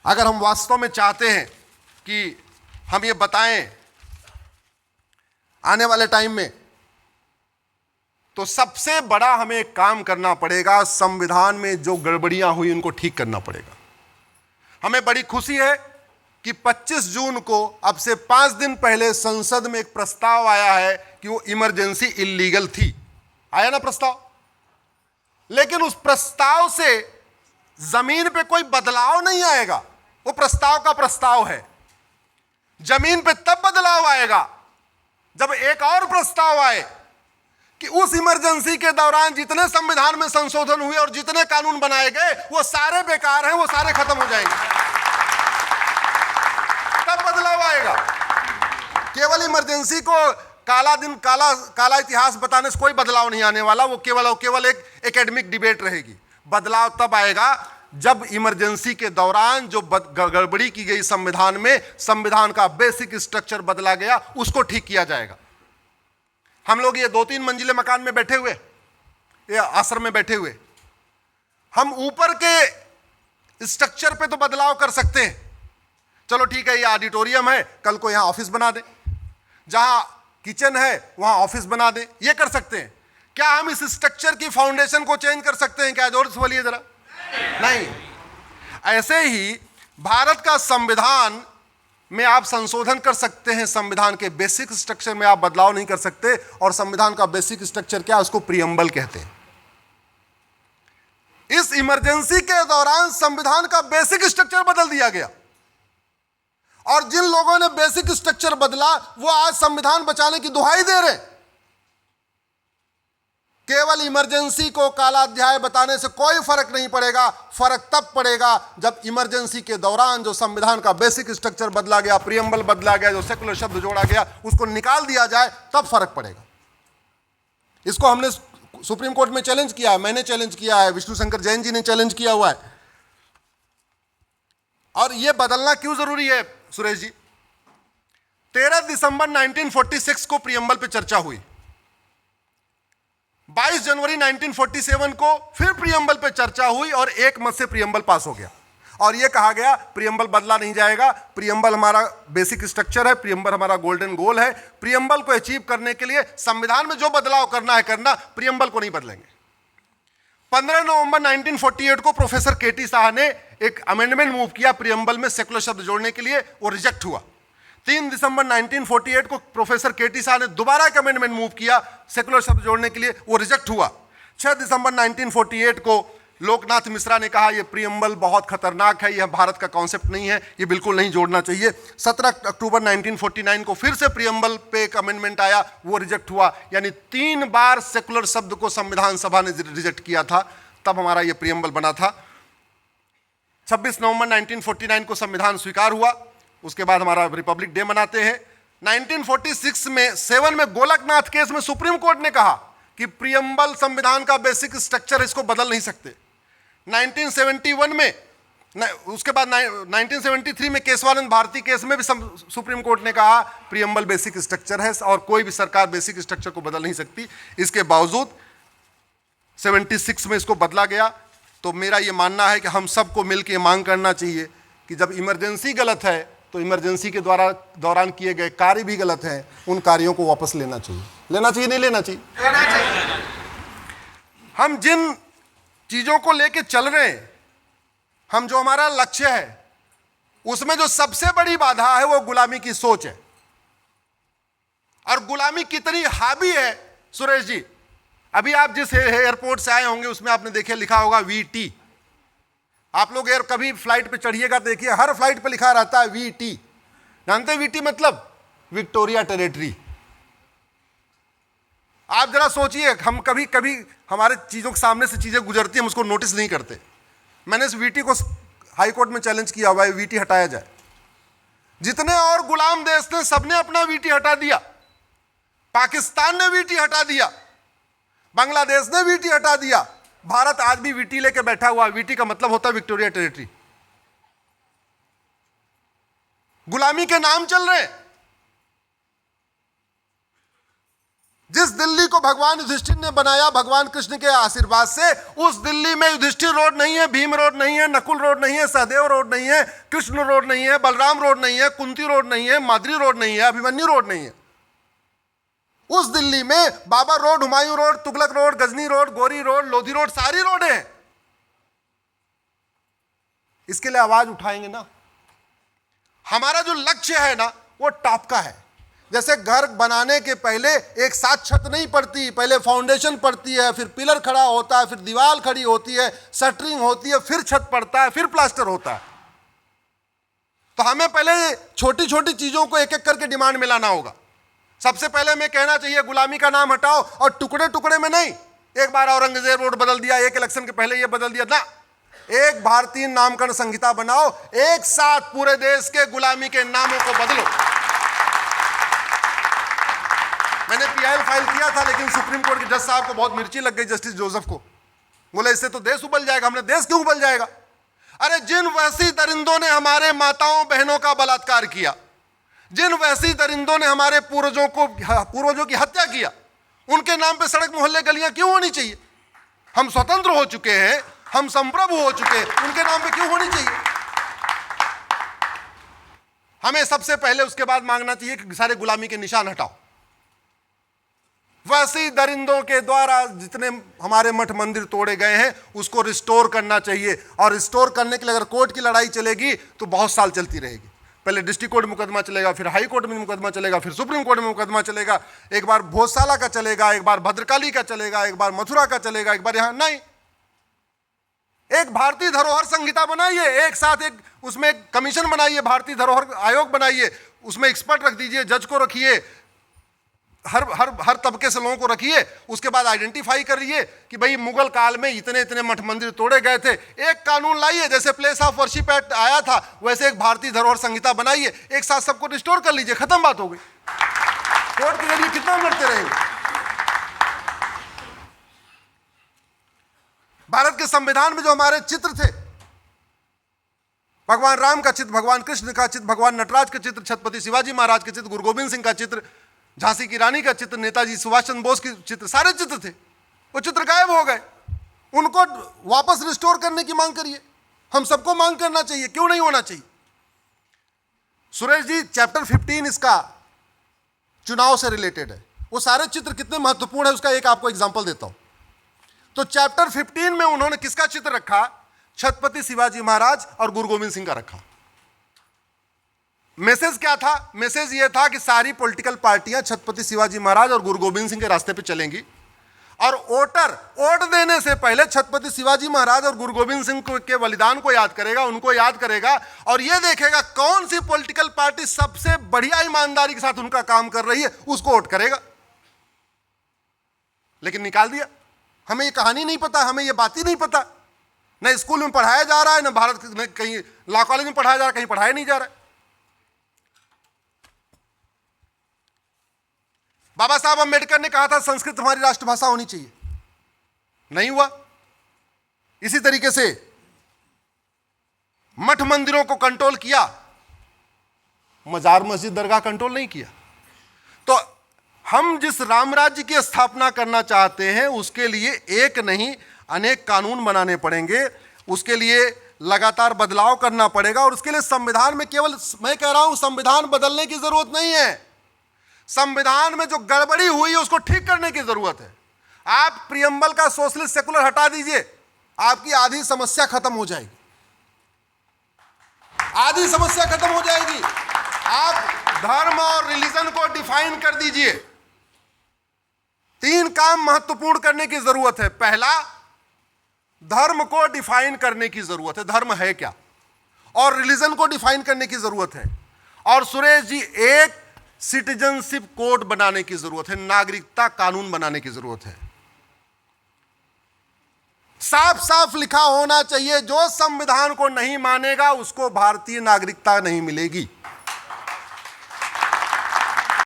अगर हम वास्तव में चाहते हैं कि हम ये बताएं आने वाले टाइम में, तो सबसे बड़ा हमें एक काम करना पड़ेगा, संविधान में जो गड़बड़ियां हुई उनको ठीक करना पड़ेगा। हमें बड़ी खुशी है कि 25 जून को, अब से 5 दिन पहले, संसद में एक प्रस्ताव आया है कि वो इमरजेंसी इल्लीगल थी। आया ना प्रस्ताव? लेकिन उस प्रस्ताव से जमीन पे कोई बदलाव नहीं आएगा। वो प्रस्ताव का प्रस्ताव है। जमीन पे तब बदलाव आएगा जब एक और प्रस्ताव आए कि उस इमरजेंसी के दौरान जितने संविधान में संशोधन हुए और जितने कानून बनाए गए वो सारे बेकार हैं, वो सारे खत्म हो जाएंगे। तब बदलाव आएगा। केवल इमरजेंसी को काला दिन, काला इतिहास बताने से कोई बदलाव नहीं आने वाला। वो केवल एक एकेडमिक डिबेट रहेगी। बदलाव तब आएगा जब इमरजेंसी के दौरान जो गड़बड़ी की गई संविधान में, संविधान का बेसिक स्ट्रक्चर बदला गया, उसको ठीक किया जाएगा। हम लोग ये 2-3 मंजिले मकान में बैठे हुए, ये आश्रम में बैठे हुए, हम ऊपर के स्ट्रक्चर पे तो बदलाव कर सकते हैं। चलो ठीक है, ये ऑडिटोरियम है, कल को यहां ऑफिस बना दें। जहां किचन है वहां ऑफिस बना दें, ये कर सकते हैं। क्या हम इस स्ट्रक्चर की फाउंडेशन को चेंज कर सकते हैं? क्या जोर से बोलिए जरा। नहीं। ऐसे ही भारत का संविधान में आप संशोधन कर सकते हैं, संविधान के बेसिक स्ट्रक्चर में आप बदलाव नहीं कर सकते। और संविधान का बेसिक स्ट्रक्चर क्या है? उसको प्रियम्बल कहते हैं। इस इमरजेंसी के दौरान संविधान का बेसिक स्ट्रक्चर बदल दिया गया, और जिन लोगों ने बेसिक स्ट्रक्चर बदला वो आज संविधान बचाने की दुहाई दे रहे। केवल इमरजेंसी को काला अध्याय बताने से कोई फर्क नहीं पड़ेगा। फर्क तब पड़ेगा जब इमरजेंसी के दौरान जो संविधान का बेसिक स्ट्रक्चर बदला गया, प्रियम्बल बदला गया, जो सेकुलर शब्द जोड़ा गया, उसको निकाल दिया जाए, तब फर्क पड़ेगा। इसको हमने सुप्रीम कोर्ट में चैलेंज किया है, मैंने चैलेंज किया है, विष्णु शंकर जैन जी ने चैलेंज किया हुआ है। और यह बदलना क्यों जरूरी है सुरेश जी? 13 दिसंबर 1946 को प्रियम्बल पे चर्चा हुई। 22 जनवरी 1947 को फिर प्रियम्बल पे चर्चा हुई और एक मत से प्रियम्बल पास हो गया। और यह कहा गया प्रियम्बल बदला नहीं जाएगा, प्रियम्बल हमारा बेसिक स्ट्रक्चर है, प्रियम्बल हमारा गोल्डन गोल है। प्रियम्बल को अचीव करने के लिए संविधान में जो बदलाव करना है करना, प्रियम्बल को नहीं बदलेंगे। 15 नवंबर 1948 को प्रोफेसर केटी शाह ने एक अमेंडमेंट मूव किया प्रियम्बल में सेकुलर शब्द जोड़ने के लिए, वो रिजेक्ट हुआ। 3 दिसंबर 1948 को प्रोफेसर केटी शाह ने दोबारा एक अमेंडमेंट मूव किया सेकुलर शब्द जोड़ने के लिए, वो रिजेक्ट हुआ। 6 दिसंबर 1948 को लोकनाथ मिश्रा ने कहा यह प्रियम्बल बहुत खतरनाक है, यह भारत का कॉन्सेप्ट नहीं है, यह बिल्कुल नहीं जोड़ना चाहिए। 17 अक्टूबर 1949 को फिर से प्रियम्बल पे एक अमेंडमेंट आया, वो रिजेक्ट हुआ। यानी 3 बार सेकुलर शब्द को संविधान सभा ने रिजेक्ट किया था, तब हमारा यह प्रियम्बल बना था। 26 नवंबर 1949 को संविधान स्वीकार हुआ, उसके बाद हमारा रिपब्लिक डे मनाते हैं। 1946 में 7 में गोलकनाथ केस में सुप्रीम कोर्ट ने कहा कि प्रियम्बल संविधान का बेसिक स्ट्रक्चर, इसको बदल नहीं सकते। 1971 में, उसके बाद 1973 में केशवानंद भारती केस में भी सुप्रीम कोर्ट ने कहा प्रियम्बल बेसिक स्ट्रक्चर है और कोई भी सरकार बेसिक स्ट्रक्चर को बदल नहीं सकती। इसके बावजूद 76 में इसको बदला गया। तो मेरा ये मानना है कि हम सबको मिलकर मांग करना चाहिए कि जब इमरजेंसी गलत है तो इमरजेंसी के दौरान किए गए कार्य भी गलत हैं, उन कार्यों को वापस लेना चाहिए। लेना चाहिए, नहीं लेना चाहिए? लेना चाहिए। हम जिन चीजों को लेके चल रहे हैं, हम जो हमारा लक्ष्य है, उसमें जो सबसे बड़ी बाधा है वो गुलामी की सोच है। और गुलामी कितनी हावी है सुरेश जी, अभी आप जिस एयरपोर्ट से आए होंगे उसमें आपने देखे लिखा होगा वीटी। आप लोग कभी फ्लाइट पे चढ़िएगा तो देखिए हर फ्लाइट पे लिखा रहता है वीटी। जानते हैं वीटी मतलब? Victoria territory. आप जरा सोचिए, हम कभी कभी हमारे चीजों के सामने से चीजें गुजरती हैं, हम उसको नोटिस नहीं करते। मैंने इस वीटी को हाई कोर्ट में चैलेंज किया हुआ है, वीटी हटाया जाए। जितने और गुलाम देश थे सबने अपना वीटी हटा दिया। पाकिस्तान ने वीटी हटा दिया, बांग्लादेश ने वीटी हटा दिया, भारत आज भी वीटी लेके बैठा हुआ है। वीटी का मतलब होता है विक्टोरिया टेरिटरी। गुलामी के नाम चल रहे हैं। जिस दिल्ली को भगवान युधिष्ठिर ने बनाया भगवान कृष्ण के आशीर्वाद से, उस दिल्ली में युधिष्ठिर रोड नहीं है, भीम रोड नहीं है, नकुल रोड नहीं है, सहदेव रोड नहीं है, कृष्ण रोड नहीं है, बलराम रोड नहीं है, कुंती रोड नहीं है, माद्री रोड नहीं है, अभिमन्यु रोड नहीं है। उस दिल्ली में Babar road, Humayun road, Tughlaq road, Ghazni road, Ghori road, Lodhi road, सारी रोड है। इसके लिए आवाज उठाएंगे ना। हमारा जो लक्ष्य है ना वो टॉप का है। जैसे घर बनाने के पहले एक साथ छत नहीं पड़ती, पहले फाउंडेशन पड़ती है, फिर पिलर खड़ा होता है, फिर दीवार खड़ी होती है, शटरिंग होती है, फिर छत पड़ता है, फिर प्लास्टर होता है। तो हमें पहले छोटी छोटी चीजों को एक एक करके डिमांड में लाना होगा। सबसे पहले मैं कहना चाहिए गुलामी का नाम हटाओ, और टुकड़े टुकड़े में नहीं। एक बार औरंगजेब रोड बदल दिया, एक इलेक्शन के पहले ये बदल दिया ना। एक भारतीय नामकरण संहिता बनाओ, एक साथ पूरे देश के गुलामी के नामों को बदलो। मैंने पीआईएल फाइल किया था, लेकिन सुप्रीम कोर्ट के जज साहब को बहुत मिर्ची लग गई, जस्टिस जोसेफ को। बोले इससे तो देश उबल जाएगा। हमने देश क्यों उबल जाएगा? अरे जिन वैसी दरिंदों ने हमारे माताओं बहनों का बलात्कार किया, जिन वैसी दरिंदों ने हमारे पूर्वजों की हत्या किया, उनके नाम पे सड़क मोहल्ले गलियां क्यों होनी चाहिए? हम स्वतंत्र हो चुके हैं, हम संप्रभु हो चुके हैं, उनके नाम पे क्यों होनी चाहिए? हमें सबसे पहले उसके बाद मांगना चाहिए कि सारे गुलामी के निशान हटाओ। वैसी दरिंदों के द्वारा जितने हमारे मठ मंदिर तोड़े गए हैं उसको रिस्टोर करना चाहिए। और रिस्टोर करने के लिए अगर कोर्ट की लड़ाई चलेगी तो बहुत साल चलती रहेगी। पहले डिस्ट्रिक्ट कोर्ट में मुकदमा चलेगा, फिर हाई कोर्ट में मुकदमा चलेगा, फिर सुप्रीम कोर्ट में मुकदमा चलेगा। एक बार भोजशाला का चलेगा, एक बार भद्रकाली का चलेगा, एक बार मथुरा का चलेगा, एक बार यहां नहीं। एक भारतीय धरोहर संहिता बनाइए, एक साथ एक उसमें एक कमीशन बनाइए, भारतीय धरोहर आयोग बनाइए, उसमें एक्सपर्ट रख दीजिए, जज को रखिए, हर तबके से लोगों को रखिए। उसके बाद आइडेंटिफाई करिए कि भाई मुगल काल में इतने इतने मठ मंदिर तोड़े गए थे। एक कानून लाइए, जैसे प्लेस ऑफ वर्शिप एक्ट आया था वैसे एक भारतीय धरोहर संहिता बनाइए, एक साथ सबको रिस्टोर कर लीजिए, खत्म बात हो गई। कोर्ट के जरिए कितना लड़ते रहेंगे? भारत के संविधान में जो हमारे चित्र थे, भगवान राम का चित्र, भगवान कृष्ण का चित्र, भगवान नटराज का चित्र, छत्रपति शिवाजी महाराज के चित्र, गुरु गोविंद सिंह का चित्र, झांसी की रानी का चित्र, नेताजी सुभाष चंद्र बोस के चित्र, सारे चित्र थे, वो चित्र गायब हो गए। उनको वापस रिस्टोर करने की मांग करिए। हम सबको मांग करना चाहिए, क्यों नहीं होना चाहिए? सुरेश जी, चैप्टर 15 इसका चुनाव से रिलेटेड है। वो सारे चित्र कितने महत्वपूर्ण है उसका एक आपको एग्जांपल देता हूं। तो चैप्टर 15 में उन्होंने किसका चित्र रखा? छत्रपति शिवाजी महाराज और गुरु गोविंद सिंह का रखा। मैसेज क्या था? मैसेज यह था कि सारी पॉलिटिकल पार्टियां छत्रपति शिवाजी महाराज और गुरु गोविंद सिंह के रास्ते पे चलेंगी, और वोटर वोट देने से पहले छत्रपति शिवाजी महाराज और गुरु गोविंद सिंह के बलिदान को याद करेगा, उनको याद करेगा, और यह देखेगा कौन सी पॉलिटिकल पार्टी सबसे बढ़िया ईमानदारी के साथ उनका काम कर रही है, उसको वोट करेगा। लेकिन निकाल दिया। हमें ये कहानी नहीं पता, हमें ये बात ही नहीं पता। न स्कूल में पढ़ाया जा रहा है, न भारत में कहीं लॉ कॉलेज में पढ़ाया जा रहा है, कहीं पढ़ाया नहीं जा रहा है। बाबा साहब अम्बेडकर ने कहा था संस्कृत हमारी राष्ट्रभाषा होनी चाहिए, नहीं हुआ। इसी तरीके से मठ मंदिरों को कंट्रोल किया, मजार मस्जिद दरगाह कंट्रोल नहीं किया। तो हम जिस राम राज्य की स्थापना करना चाहते हैं उसके लिए एक नहीं अनेक कानून बनाने पड़ेंगे, उसके लिए लगातार बदलाव करना पड़ेगा। और उसके लिए संविधान में केवल मैं कह रहा हूं संविधान बदलने की जरूरत नहीं है, संविधान में जो गड़बड़ी हुई है उसको ठीक करने की जरूरत है। आप प्रियम्बल का सोशलिस्ट सेकुलर हटा दीजिए, आपकी आधी समस्या खत्म हो जाएगी, आधी समस्या खत्म हो जाएगी। आप धर्म और रिलीजन को डिफाइन कर दीजिए। 3 काम महत्वपूर्ण करने की जरूरत है। पहला, धर्म को डिफाइन करने की जरूरत है, धर्म है क्या, और रिलीजन को डिफाइन करने की जरूरत है। और सुरेश जी, एक सिटीजनशिप कोड बनाने की जरूरत है, नागरिकता कानून बनाने की जरूरत है। साफ साफ लिखा होना चाहिए, जो संविधान को नहीं मानेगा उसको भारतीय नागरिकता नहीं मिलेगी।